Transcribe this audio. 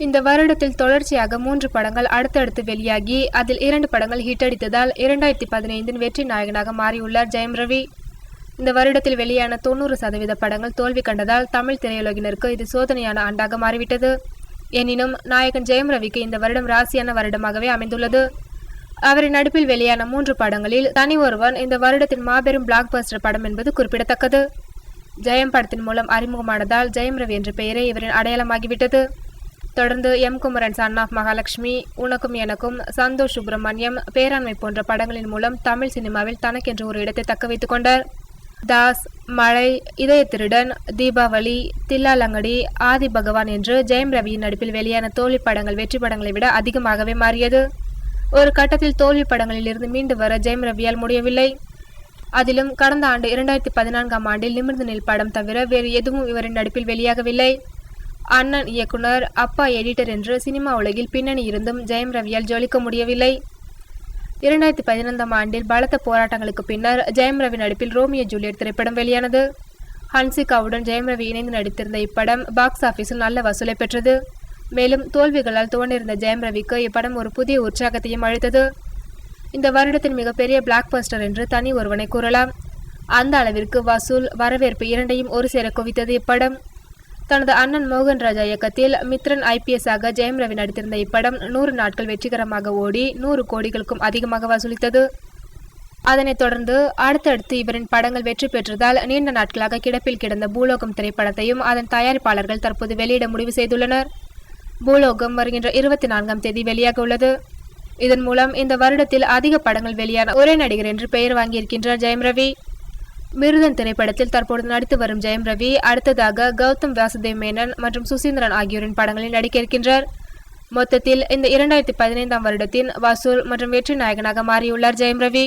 இந்த வருடத்தில் தொடர்ச்சியாக 3 படங்கள் அடுத்தடுத்து வெளியாகி அதில் 2 படங்கள் ஹிட் அடித்ததால் 2015 வெற்றி நாயகனாக மாறியுள்ளார் ஜெயம் ரவி. இந்த வருடத்தில் வெளியான 90% படங்கள் தோல்வி கண்டதால் தமிழ் திரையுலகினருக்கு இது சோதனையான ஆண்டாக மாறிவிட்டது. எனினும் நாயகன் ஜெயம் ரவிக்கு இந்த வருடம் ராசியான வருடமாகவே அமைந்துள்ளது. அவரின் நடிப்பில் வெளியான 3 படங்களில் தனி ஒருவன் இந்த வருடத்தின் மாபெரும் பிளாக் பஸ்டர் படம் என்பது குறிப்பிடத்தக்கது. ஜெயம் படத்தின் மூலம் அறிமுகமானதால் ஜெயம் ரவி என்ற பெயரே இவரின் அடையாளமாகிவிட்டது. தொடர்ந்து M Kumaran, son of Mahalakshmi, Unakkum Enakkum, Santhosh Subramaniam, பேராண்மை போன்ற படங்களின் மூலம் தமிழ் சினிமாவில் தனக்கென்று ஒரு இடத்தை தக்க வைத்துக் கொண்டார். தாஸ், மழை, இதய திருடன், தீபாவளி, தில்லாலங்கடி, ஆதி பகவான் என்று ஜெயம் ரவியின் நடிப்பில் வெளியான தோல்வி படங்கள் வெற்றி படங்களை விட அதிகமாகவே மாறியது. ஒரு கட்டத்தில் தோல்வி படங்களில் இருந்து மீண்டு வர ஜெயம் ரவியால் முடியவில்லை. அதிலும் கடந்த ஆண்டு 2014ஆம் ஆண்டில் நிமிர்ந்து நில் படம் தவிர வேறு எதுவும் இவரின் நடிப்பில் வெளியாகவில்லை. அண்ணன் இயக்குனர், அப்பா எடிட்டர் என்று சினிமா உலகில் பின்னணி இருந்தும் ஜெயம் ரவியால் ஜொலிக்க முடியவில்லை. 2015ஆம் ஆண்டில் பலத்த போராட்டங்களுக்கு பின்னர் ஜெயம் ரவி நடிப்பில் ரோமியோ ஜூலியட் திரைப்படம் வெளியானது. ஹன்சிகாவுடன் ஜெயம் ரவி இணைந்து நடித்திருந்த இப்படம் பாக்ஸ் ஆபீஸில் நல்ல வசூலை பெற்றது. மேலும் தோல்விகளால் துவண்டிருந்த ஜெயம் ரவிக்கு இப்படம் ஒரு புதிய உற்சாகத்தையும் அளித்தது. இந்த வருடத்தின் மிகப்பெரிய பிளாக் பஸ்டர் என்று தனி ஒருவனை கூறலாம். அந்த அளவிற்கு வசூல், வரவேற்பு இரண்டையும் ஒரு சேர குவித்தது இப்படம். தனது அண்ணன் மோகன் ராஜா இயக்கத்தில் மித்ரன் ஐபிஎஸ் ஆக ஜெயம் ரவி நடித்திருந்த இப்படம் 100 நாட்கள் வெற்றிகரமாக ஓடி 100 கோடிகளுக்கும் அதிகமாக வசூலித்தது. அதனைத் தொடர்ந்து அடுத்தடுத்து இவரின் படங்கள் வெற்றி பெற்றதால் நீண்ட நாட்களாக கிடப்பில் கிடந்த பூலோகம் திரைப்படத்தையும் அதன் தயாரிப்பாளர்கள் தற்போது வெளியிட முடிவு செய்துள்ளனர். பூலோகம் வருகின்ற 24ஆம் தேதி வெளியாக உள்ளது. இதன் மூலம் இந்த வருடத்தில் அதிக படங்கள் வெளியான ஒரே நடிகர் என்று பெயர் வாங்கியிருக்கின்றார் ஜெயம் ரவி. மிருதன் திரைப்படத்தில் தற்போது நடித்து வரும் ஜெயம் ரவி அடுத்ததாக கௌதம் வாசுதேவ் மேனன் மற்றும் சுசீந்திரன் ஆகியோரின் படங்களில் நடிக்க இருக்கின்றார். மொத்தத்தில் இந்த 2015ஆம் வருடத்தின் வசூல் மற்றும் வெற்றி நாயகனாக மாறியுள்ளார் ஜெயம் ரவி.